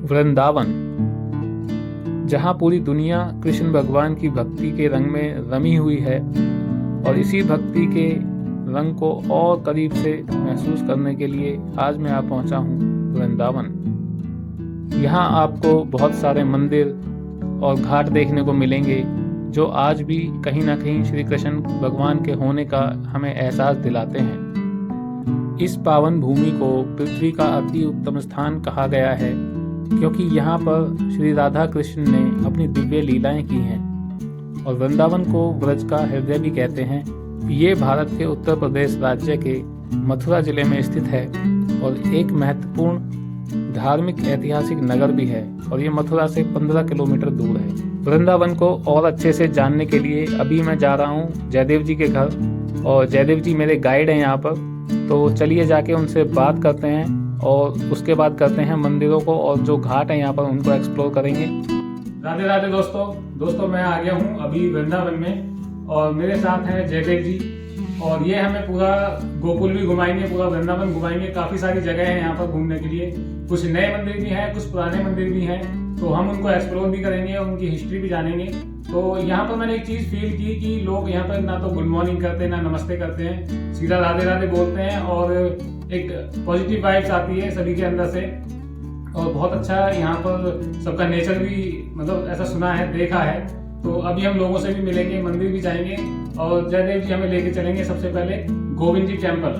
वृंदावन, जहाँ पूरी दुनिया कृष्ण भगवान की भक्ति के रंग में रमी हुई है और इसी भक्ति के रंग को और करीब से महसूस करने के लिए आज मैं यहाँ पहुँचा हूँ वृंदावन। यहाँ आपको बहुत सारे मंदिर और घाट देखने को मिलेंगे जो आज भी कहीं ना कहीं श्री कृष्ण भगवान के होने का हमें एहसास दिलाते हैं। इस पावन भूमि को पृथ्वी का अति उत्तम स्थान कहा गया है क्योंकि यहाँ पर श्री राधा कृष्ण ने अपनी दिव्य लीलाएं की हैं और वृंदावन को व्रज का हृदय भी कहते हैं। ये भारत के उत्तर प्रदेश राज्य के मथुरा जिले में स्थित है और एक महत्वपूर्ण धार्मिक ऐतिहासिक नगर भी है और ये मथुरा से 15 किलोमीटर दूर है। वृंदावन को और अच्छे से जानने के लिए अभी मैं जा रहा हूँ जयदेव जी के घर और जयदेव जी मेरे गाइड हैं यहाँ पर, तो चलिए जाके उनसे बात करते हैं और उसके बाद करते हैं मंदिरों को और जो घाट है यहाँ पर उनको एक्सप्लोर करेंगे। राधे राधे दोस्तों मैं आ गया हूँ अभी वृंदावन में और मेरे साथ हैं जयदेव जी और ये हमें पूरा गोकुल भी घुमाएंगे, पूरा वृंदावन घुमाएंगे। काफी सारी जगह है यहाँ पर घूमने के लिए, कुछ नए मंदिर भी हैं, कुछ पुराने मंदिर भी हैं, तो हम उनको एक्सप्लोर भी करेंगे और उनकी हिस्ट्री भी जानेंगे। तो यहाँ पर मैंने एक चीज फील की कि लोग यहाँ पर ना तो गुड मॉर्निंग करते हैं ना नमस्ते करते हैं, सीधा राधे राधे बोलते हैं और एक पॉजिटिव वाइब्स आती है सभी के अंदर से। और बहुत अच्छा यहाँ पर सबका नेचर भी, मतलब ऐसा सुना है, देखा है। तो अभी हम लोगों से भी मिलेंगे, मंदिर भी जाएंगे और जयदेव जी हमें लेके चलेंगे सबसे पहले गोविंद जी टेम्पल,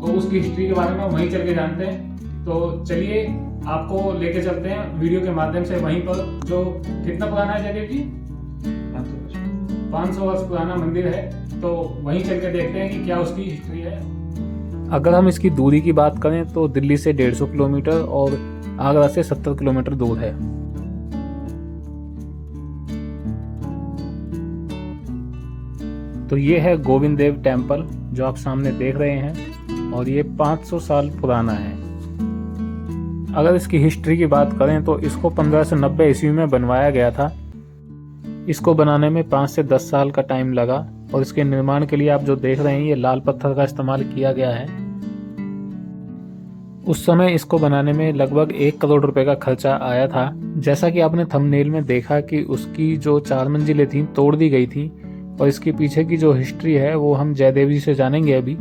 तो उसकी हिस्ट्री के बारे में वहीं चल के जानते हैं। तो चलिए आपको लेके चलते हैं वीडियो के माध्यम से वहीं पर, जो कितना पुराना है जयदेव जी? 500 वर्ष पुराना मंदिर है, तो वहीं चल के देखते हैं कि क्या उसकी हिस्ट्री है। अगर हम इसकी दूरी की बात करें तो दिल्ली से 150 किलोमीटर और आगरा से 70 किलोमीटर दूर है। तो ये है गोविंद देव टेम्पल जो आप सामने देख रहे हैं और ये 500 साल पुराना है। अगर इसकी हिस्ट्री की बात करें तो इसको 1590 ईस्वी में बनवाया गया था। इसको बनाने में 5 से 10 साल का टाइम लगा और इसके निर्माण के लिए आप जो देख रहे हैं ये लाल पत्थर का इस्तेमाल किया गया है। उस समय इसको बनाने में लगभग 1 करोड़ रुपए का खर्चा आया था। जैसा कि आपने थंबनेल में देखा कि उसकी जो 4 मंजिलें थी तोड़ दी गई थी और इसके पीछे की जो हिस्ट्री है वो हम जयदेव जी से जानेंगे अभी।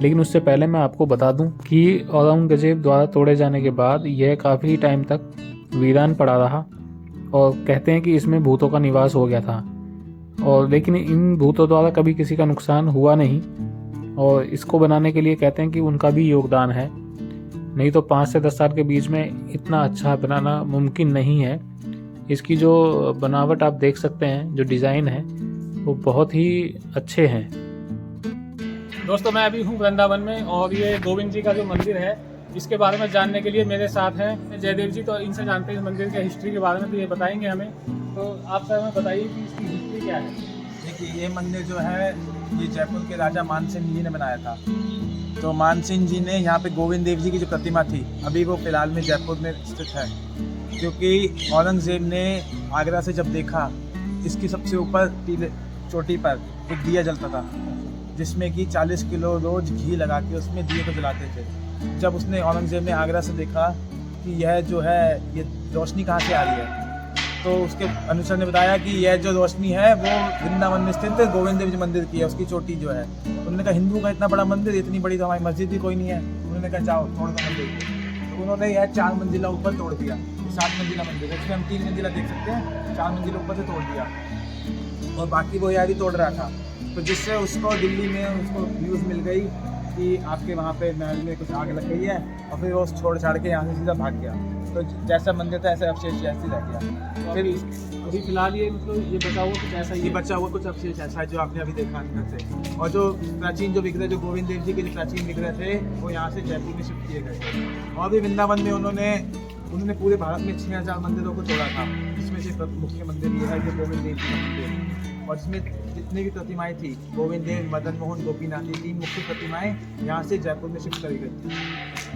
लेकिन उससे पहले मैं आपको बता दूं कि औरंगजेब द्वारा तोड़े जाने के बाद यह काफ़ी टाइम तक वीरान पड़ा रहा और कहते हैं कि इसमें भूतों का निवास हो गया था और लेकिन इन भूतों द्वारा कभी किसी का नुकसान हुआ नहीं और इसको बनाने के लिए कहते हैं कि उनका भी योगदान है, नहीं तो 5 से 10 साल के बीच में इतना अच्छा बनाना मुमकिन नहीं है। इसकी जो बनावट आप देख सकते हैं, जो डिज़ाइन है वो बहुत ही अच्छे हैं। दोस्तों मैं अभी हूँ वृंदावन में और ये गोविंद जी का जो मंदिर है इसके बारे में जानने के लिए मेरे साथ हैं जयदेव जी, तो इनसे जानते हैं इस मंदिर के हिस्ट्री के बारे में, तो ये बताएंगे हमें। तो आप सर हमें बताइए कि इसकी हिस्ट्री क्या है। देखिए ये मंदिर जो है ये जयपुर के राजा मानसिंह जी ने बनाया था। तो मानसिंह जी ने यहाँ पे गोविंद देव जी की जो प्रतिमा थी अभी वो फिलहाल में जयपुर में स्थित है, क्योंकि औरंगजेब ने आगरा से जब देखा इसकी सबसे ऊपर चोटी पर एक दिया जलता था जिसमें कि 40 किलो रोज घी लगा के उसमें दिए को जलाते थे। जब उसने औरंगजेब ने आगरा से देखा कि यह जो है ये रोशनी कहाँ से आ रही है, तो उसके अनुसार ने बताया कि यह जो रोशनी है वो वृंदावन में स्थित गोविंद देव जी मंदिर की है, उसकी चोटी जो है। उन्होंने कहा हिंदू का इतना बड़ा मंदिर, इतनी बड़ी तो हमारी मस्जिद भी कोई नहीं है। उन्होंने कहा जाओ तोड़ दो मंदिर, तो उन्होंने यह 4 मंजिला ऊपर तोड़ दिया। 7 मंजिला मंदिर है, इसमें हम 3 मंजिला देख सकते हैं, 4 मंजिला ऊपर से तोड़ दिया और बाकी वो यारी तोड़ रहा था। तो जिससे उसको दिल्ली में उसको न्यूज़ मिल गई कि आपके वहाँ पे महल में कुछ आग लग गई है और फिर वो छोड़ छाड़ के यहाँ से सीधा भाग गया। तो जैसा मंदिर था ऐसे अवशेष जैसे रह गया। तो फिर अभी फिलहाल ये मतलब ये बचा हुआ कुछ ऐसा, ये बचा हुआ कुछ अवशेष ऐसा है जो आपने अभी देखा अंदर से। और जो प्राचीन जो विग्रह जो गोविंद देव जी के जो प्राचीन विग्रह थे वो यहाँ से जयपुर में शिफ्ट किए गए थे। और भी वृंदावन में उन्होंने पूरे भारत में 6000 मंदिरों को तोड़ा था, जिसमें से मुख्य मंदिर ये है जो गोविंद देव जी का मंदिर, और जिसमें जितनी भी प्रतिमाएं थी गोविंद देव, मदन मोहन, गोपीनाथ, ये 3 मुख्य प्रतिमाएं यहाँ से जयपुर में शिफ्ट करी गई थी।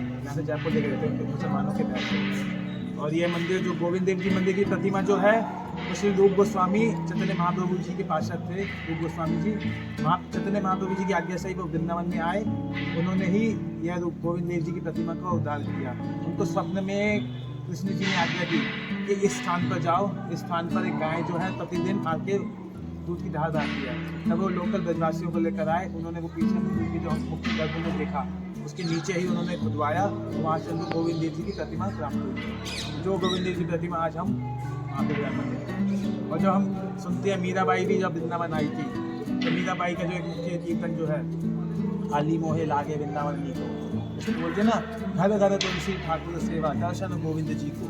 यहाँ से जयपुर ले गए थे उनके मुसलमानों के पैसे। और ये मंदिर जो गोविंद देव जी मंदिर की प्रतिमा जो है वो श्री रूप गोस्वामी चैतन्य महाप्रभु जी के पार्षद थे। रूप गोस्वामी जी चैतन्य महाप्रभु जी की आज्ञा से ही वो वृंदावन में आए, उन्होंने ही यह गोविंद देव जी की प्रतिमा का उद्धार किया। उनको स्वप्न में कृष्ण जी ने आज्ञा दी कि इस स्थान पर जाओ, इस स्थान पर एक गाय जो है प्रतिदिन आके दूध की धार बहाती है। तब वो लोकल ब्रजवासियों को लेकर आए, उन्होंने वो पीछे मंदिर की जो मुख्य गर्भ में देखा, उसके नीचे ही उन्होंने खुदवाया, वहाँ से उनको गोविंद देव जी की प्रतिमा प्राप्त हुई। जो गोविंद देव जी की प्रतिमा आज हम वहाँ पर हैं। और जो हम सुनते हैं मीराबाई भी जब वृंदावन आई थी, तो मीराबाई का जो एक मुख्य कीर्तन जो है, आली मोहे लागे वृंदावन नी को, उसको बोलते हैं ना, घर घर तुलसी ठाकुर सेवा दर्शन गोविंद जी को।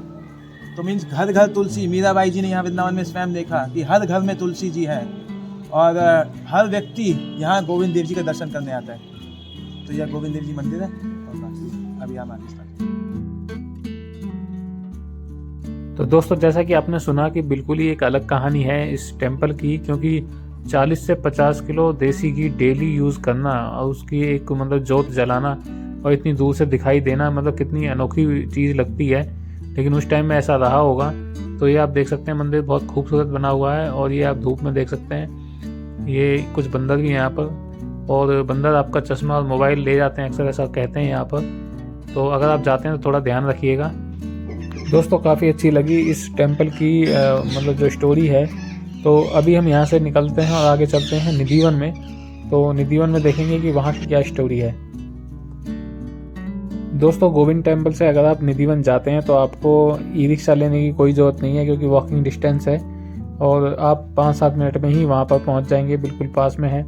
तो मीन्स घर घर तुलसी, मीराबाई जी ने यहाँ वृंदावन में स्वयं देखा कि हर घर में तुलसी जी है और हर व्यक्ति यहाँ गोविंद देव जी का दर्शन करने आता है। तो यह गोविंद देव जी मंदिर है और अभी हम आगे स्टार्ट। तो दोस्तों, जैसा कि आपने सुना कि बिल्कुल ही एक अलग कहानी है इस टेम्पल की, क्योंकि 40 से 50 किलो देसी घी डेली यूज़ करना और उसकी एक मतलब जोत जलाना और इतनी दूर से दिखाई देना, मतलब कितनी अनोखी चीज़ लगती है। लेकिन उस टाइम में ऐसा रहा होगा। तो ये आप देख सकते हैं, मंदिर बहुत खूबसूरत बना हुआ है और ये आप धूप में देख सकते हैं। ये कुछ बंदर भी हैं यहाँ पर, और बंदर आपका चश्मा और मोबाइल ले जाते हैं, अक्सर ऐसा कहते हैं यहाँ पर। तो अगर आप जाते हैं तो थोड़ा ध्यान रखिएगा। दोस्तों, काफ़ी अच्छी लगी इस टेम्पल की मतलब जो स्टोरी है। तो अभी हम यहाँ से निकलते हैं और आगे चलते हैं निधिवन में। तो निधिवन में देखेंगे कि वहाँ की क्या स्टोरी है। दोस्तों, गोविंद टेम्पल से अगर आप निधिवन जाते हैं तो आपको ई रिक्शा लेने की कोई ज़रूरत नहीं है, क्योंकि वॉकिंग डिस्टेंस है और आप 5-7 मिनट में ही वहाँ पर पहुँच जाएंगे, बिल्कुल पास में है।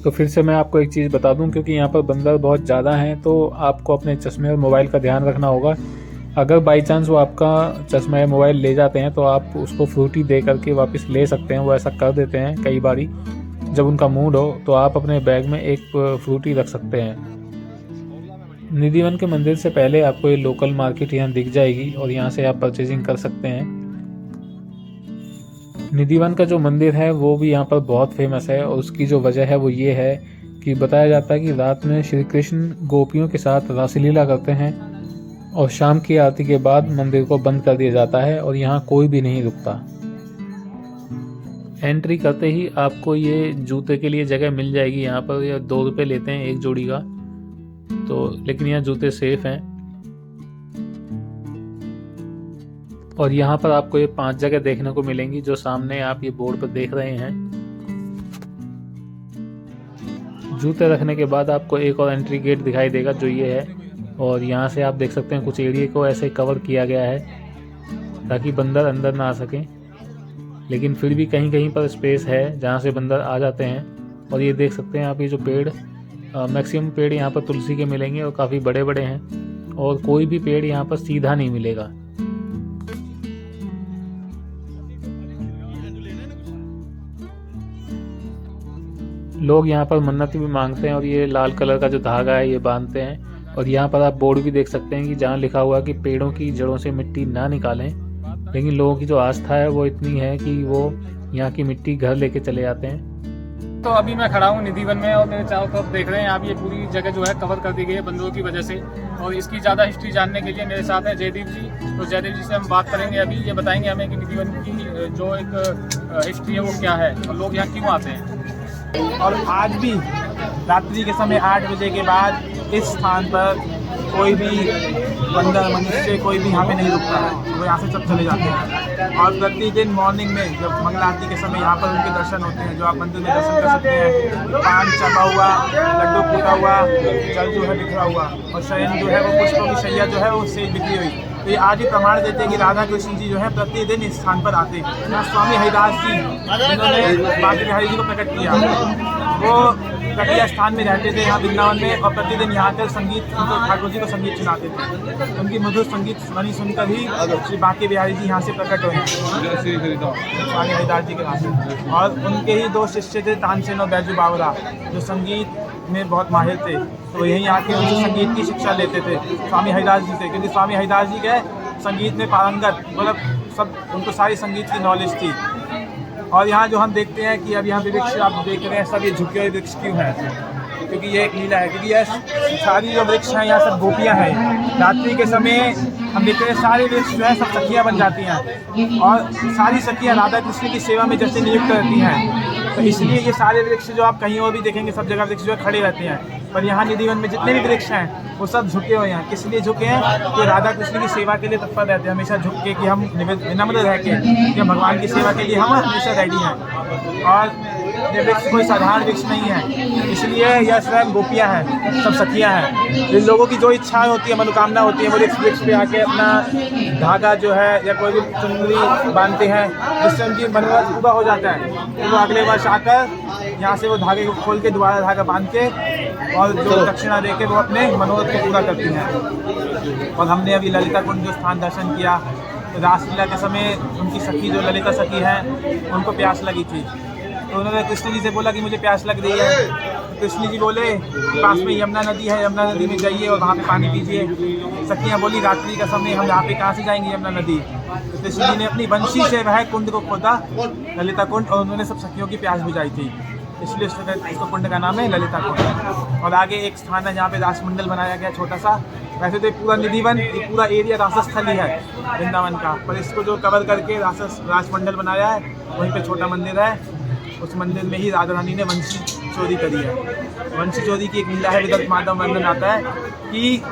तो फिर से मैं आपको एक चीज़ बता दूं, क्योंकि यहाँ पर बंदर बहुत ज़्यादा हैं, तो आपको अपने चश्मे और मोबाइल का ध्यान रखना होगा। अगर बाई चांस वो आपका चश्मा या मोबाइल ले जाते हैं तो आप उसको फ्रूटी दे करके वापस ले सकते हैं। वो ऐसा कर देते हैं कई बारी, जब उनका मूड हो तो आप अपने बैग में एक फ्रूटी रख सकते हैं। निधिवन के मंदिर से पहले आपको ये लोकल मार्केट यहाँ दिख जाएगी और यहाँ से आप परचेजिंग कर सकते हैं। निधिवन का जो मंदिर है वो भी यहाँ पर बहुत फेमस है, और उसकी जो वजह है वो ये है कि बताया जाता है कि रात में श्री कृष्ण गोपियों के साथ रासलीला करते हैं और शाम की आरती के बाद मंदिर को बंद कर दिया जाता है और यहाँ कोई भी नहीं रुकता। एंट्री करते ही आपको ये जूते के लिए जगह मिल जाएगी। यहाँ पर ये 2 रुपये लेते हैं एक जोड़ी का, तो लेकिन यहाँ जूते सेफ हैं। और यहाँ पर आपको ये 5 जगह देखने को मिलेंगी, जो सामने आप ये बोर्ड पर देख रहे हैं। जूते रखने के बाद आपको एक और एंट्री गेट दिखाई देगा, जो ये है। और यहाँ से आप देख सकते हैं कुछ एरिया को ऐसे कवर किया गया है ताकि बंदर अंदर ना आ सकें, लेकिन फिर भी कहीं कहीं पर स्पेस है जहाँ से बंदर आ जाते हैं। और ये देख सकते हैं आप, ये जो पेड़ मैक्सिमम पेड़ यहाँ पर तुलसी के मिलेंगे और काफ़ी बड़े बड़े हैं, और कोई भी पेड़ यहाँ पर सीधा नहीं मिलेगा। लोग यहाँ पर मन्नत भी मांगते हैं और ये लाल कलर का जो धागा है ये बांधते हैं। और यहाँ पर आप बोर्ड भी देख सकते हैं कि जहाँ लिखा हुआ है कि पेड़ों की जड़ों से मिट्टी ना निकालें, लेकिन लोगों की जो आस्था है वो इतनी है कि वो यहाँ की मिट्टी घर लेके चले जाते हैं। तो अभी मैं खड़ा हूँ निधिवन में और मेरे चारों तरफ देख रहे हैं आप, ये पूरी जगह जो है कवर कर दी गई है बंदरों की वजह से। और इसकी ज़्यादा हिस्ट्री जानने के लिए मेरे साथ है जयदीप जी। तो जयदीप जी से हम बात करेंगे अभी, ये बताएंगे हमें कि निधिवन की जो एक हिस्ट्री है वो क्या है और लोग यहाँ क्यों आते हैं। और आज भी रात्रि के समय 8 बजे के बाद इस स्थान पर कोई भी बंदर मनुष्य कोई भी यहाँ पे नहीं रुकता है, वो यहाँ से सब चले जाते हैं। और प्रतिदिन मॉर्निंग में जब मंगल आरती के समय यहाँ पर उनके दर्शन होते हैं, जो आप मंदिर में दर्शन कर सकते हैं। पान चढ़ा हुआ, लड्डू फूटा हुआ, जल जो है बिखरा हुआ, और शयन जो है वो पुष्पों की शैया जो है वो सेज बिखरी हुई। तो ये आज भी प्रमाण देते हैं कि राधा कृष्ण जी जो है प्रतिदिन इस स्थान पर आते हैं। यहाँ स्वामी हरिदास जी जिन्होंने बांके बिहारी जी को प्रकट किया, वो कटिया स्थान में रहते थे यहाँ वृंदावन में, और प्रतिदिन यहाँ कर संगीत ठाकुर जी को संगीत सुनाते थे। उनकी मधुर संगीत ध्वनि सुनकर ही श्री बांके बिहारी जी यहाँ से प्रकट हुए स्वामी हरिदास जी के नाम से। और उनके ही 2 शिष्य थे, तानसेन और बैजू बावरा, जो संगीत में बहुत माहिर थे। तो यहीं आके उनसे संगीत की शिक्षा लेते थे स्वामी हरिदास जी से, क्योंकि स्वामी हरिदास जी के संगीत में पारंगत, मतलब सब उनको सारी संगीत की नॉलेज थी। और यहाँ जो हम देखते हैं कि अब यहाँ पे वृक्ष आप देख रहे हैं, सब ये झुके हुए वृक्ष क्यों हैं? क्योंकि ये एक लीला है, क्योंकि यह सारी जो वृक्ष हैं यहाँ सब गोपियाँ हैं। रात्रि के समय हम देखते हैं सारे वृक्ष जो है सब सखियाँ बन जाती हैं, और सारी सखियाँ राधा कृष्ण की सेवा में जैसे नियुक्त रहती हैं। तो इसलिए ये सारे वृक्ष जो आप कहीं और भी देखेंगे, सब जगह वृक्ष जो है खड़े रहते हैं। पर यहाँ निधिवन में जितने भी वृक्ष हैं वो सब झुके हुए हैं। किस लिए झुके हैं? कि राधा कृष्ण की सेवा के लिए तत्पर रहते हैं, हमेशा झुक के कि हम विनम्र रह के कि हम भगवान की सेवा के लिए हम हमेशा रेडी हैं। और ये वृक्ष कोई साधारण वृक्ष नहीं है, इसलिए यह स्वयं गोपियाँ हैं, सब सखियाँ हैं। जिन लोगों की जो इच्छाएं होती है, मनोकामना होती है, वो इस वृक्ष पे आके अपना धागा जो है या कोई भी चुनरी बांधते हैं, जिससे उनकी मनोरथ पूरा हो जाता है। तो वो अगले वर्ष आकर यहाँ से वो धागे को खोल के दोबारा धागा बांध के और जो दक्षिणा दे के वो अपने मनोरथ को पूरा करती हैं। और हमने अभी ललिता कुंड जो स्थान दर्शन किया, तो रासलीला के समय उनकी सखी जो ललिता सखी हैं उनको प्यास लगी थी, तो उन्होंने कृष्ण जी से बोला कि मुझे प्यास लग रही है। तो कृष्ण जी बोले पास में यमुना नदी है, यमुना नदी में जाइए और वहाँ पे पानी पीजिए। सखियाँ बोली रात्रि का समय हम यहाँ पे कहाँ से जाएंगे यमुना नदी। तो कृष्ण जी ने अपनी बंशी से वह कुंड को खोदा, ललिता कुंड, और उन्होंने सब सखियों की प्यास बुझाई थी, इसलिए इसको कुंड का नाम है ललिता कुंड। और आगे एक स्थान है जहाँ पे रासमंडल बनाया गया छोटा सा। वैसे तो पूरा निधिवन, ये पूरा एरिया रासस्थली है वृंदावन का, पर इसको जो कवर करके रासमंडल बनाया है, वहीं पे छोटा मंदिर है। उस मंदिर में ही राधा रानी ने वंशी चोरी करी है। वंशी चोरी की एक लीला है, विदर्भ माधव वर्णन आता है कि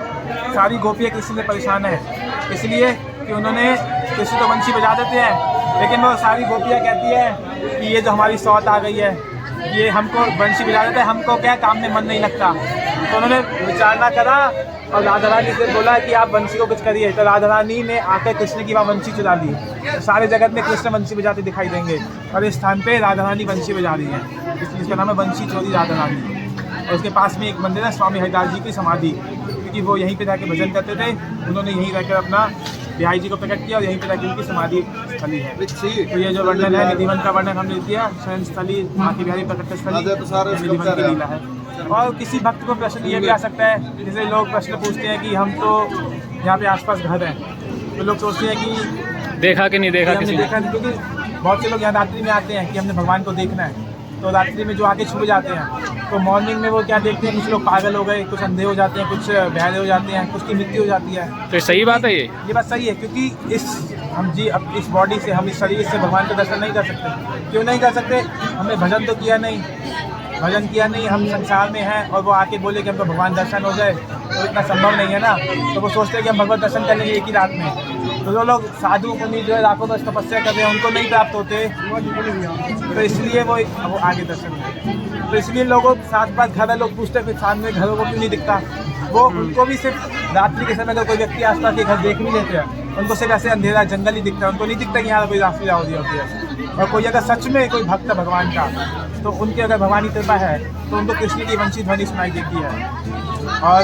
सारी गोपियाँ कृष्ण से परेशान है, इसलिए कि उन्होंने कृष्ण तो वंशी बजा देते हैं, लेकिन वो सारी गोपियाँ कहती है कि ये जो हमारी सौत आ गई है, ये हमको वंशी बजा देता है, हमको क्या काम में मन नहीं लगता। तो उन्होंने विचारणा करा और राधा रानी से बोला कि आप वंशी को कुछ करिए। तो राधा रानी ने आकर कृष्ण की वहाँ वंशी चुरा ली। तो सारे जगत में कृष्ण वंशी बजाते दिखाई देंगे, और इस स्थान पे राधा रानी वंशी बजा रही है, इसलिए इसका नाम है वंशी चोरी राधा रानी। और उसके पास में एक मंदिर है स्वामी हरिदास जी की समाधि, क्योंकि वो यहीं पे जाके भजन करते थे, उन्होंने यहीं रहकर अपना बिहारी जी को प्रकट किया और यहीं पे जाके उनकी समाधि स्थली है। तो ये जो वर्णन है निधिवन का वर्णन हमने दिया, शयन स्थली बाकी बिहारी प्रकट स्थली निधिवन की लीला है। और किसी भक्त को प्रश्न ये भी आ सकता है, जैसे लोग प्रश्न पूछते हैं कि हम तो यहाँ पे आसपास घर हैं, तो लोग सोचते हैं कि देखा कि नहीं देखा किसी ने, क्योंकि बहुत से लोग यहाँ रात्रि में आते हैं कि हमने भगवान को देखना है, तो रात्रि में जो आके छुप जाते हैं, तो मॉर्निंग में वो क्या देखते हैं, कुछ लोग पागल हो गए, कुछ अंधे हो जाते हैं, कुछ बहरे हो जाते हैं, कुछ की मृत्यु हो जाती है। तो सही बात है ये बात सही है, क्योंकि अब इस बॉडी से, हम इस शरीर से भगवान का दर्शन नहीं कर सकते। क्यों नहीं कर सकते? हमने भजन तो किया नहीं, हम संसार में हैं, और वो आके बोले कि हमको भगवान दर्शन हो जाए, तो इतना संभव नहीं है ना। तो वो सोचते हैं कि हम भगवत दर्शन कर लेंगे एक ही रात में। तो जो लोग साधु मुनि जो है रातों का तपस्या कर रहे हैं, उनको नहीं प्राप्त होते, तो इसलिए वो आगे दर्शन है। तो इसलिए लोगों साथ साथ घर लोग पूछते हैं फिर सामने घरों को क्यों नहीं दिखता। वो उनको भी सिर्फ रात्रि के समय अगर कोई व्यक्ति आसपास के घर देख भी लेते हैं, उनको सिर्फ ऐसे अंधेरा जंगल ही दिखता है, उनको नहीं दिखता कि यहाँ कोई रात्रि हो रही होती है। और कोई अगर सच में कोई भक्त है भगवान का, तो उनकी अगर भगवानी कृपा है तो उनको कृष्ण की वंशी ध्वनि सुनाई देती है। और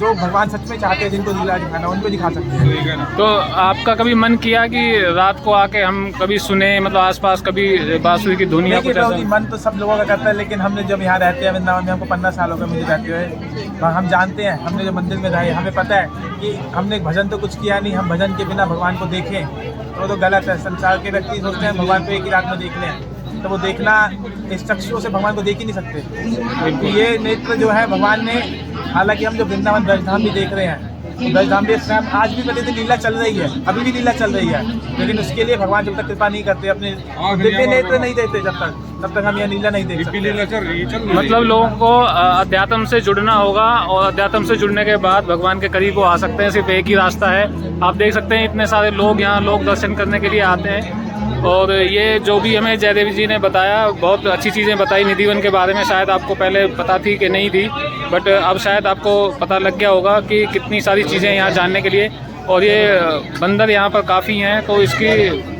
जो भगवान सच में चाहते हैं, जिनको लीला दिखाना, उनको दिखा सकते हैं। तो आपका कभी मन किया कि रात को आके हम कभी सुने, मतलब आसपास कभी बांसुरी की धुन या कुछ ऐसा? मन तो सब लोगों का करता है, लेकिन हमने जब यहाँ रहते हैं वृंदावन में, हमको 15 साल हो गए मुझे रहते हुए, हम जानते हैं, हमने जो मंदिर में रहे, हमें पता है कि हमने भजन तो कुछ किया नहीं, हम भजन के बिना भगवान को देखें तो गलत है। संसार के व्यक्ति सोचते हैं भगवान को एक ही रात में देख लें, तो वो देखना, इस चक्षुओं से भगवान को देख ही नहीं सकते। ये नेत्र जो है भगवान ने, हालांकि हम जो वृंदावन ब्रजधाम भी देख रहे हैं, ब्रजधाम भी आज भी प्रतिदिन लीला चल रही है, अभी भी लीला चल रही है, लेकिन उसके लिए भगवान जब तक कृपा नहीं करते, अपने दिव्य नेत्र नहीं देते, तब तक हम यह लीला नहीं देख सकते। मतलब लोगों को अध्यात्म से जुड़ना होगा, और अध्यात्म से जुड़ने के बाद भगवान के करीब वो आ सकते हैं। सिर्फ एक ही रास्ता है। आप देख सकते हैं इतने सारे लोग यहाँ लोग दर्शन करने के लिए आते हैं। और ये जो भी हमें जयदेव जी ने बताया, बहुत अच्छी चीज़ें बताई निधिवन के बारे में। शायद आपको पहले पता थी कि नहीं थी, बट अब शायद आपको पता लग गया होगा कि कितनी सारी चीज़ें यहाँ जानने के लिए। और ये बंदर यहाँ पर काफ़ी हैं, तो इसकी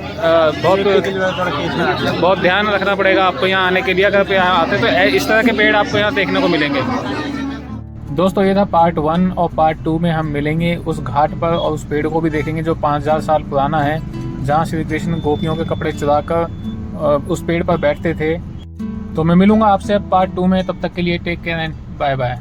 बहुत ध्यान रखना पड़ेगा आपको यहाँ आने के लिए। अगर यहाँ आते तो इस तरह के पेड़ आपको यहाँ देखने को मिलेंगे। दोस्तों, ये था पार्ट 1, और पार्ट 2 में हम मिलेंगे उस घाट पर और उस पेड़ को भी देखेंगे जो 5000 साल पुराना है, जहाँ श्री कृष्ण गोपियों के कपड़े चुराकर उस पेड़ पर बैठते थे। तो मैं मिलूंगा आपसे अब पार्ट 2 में। तब तक के लिए take care and bye bye.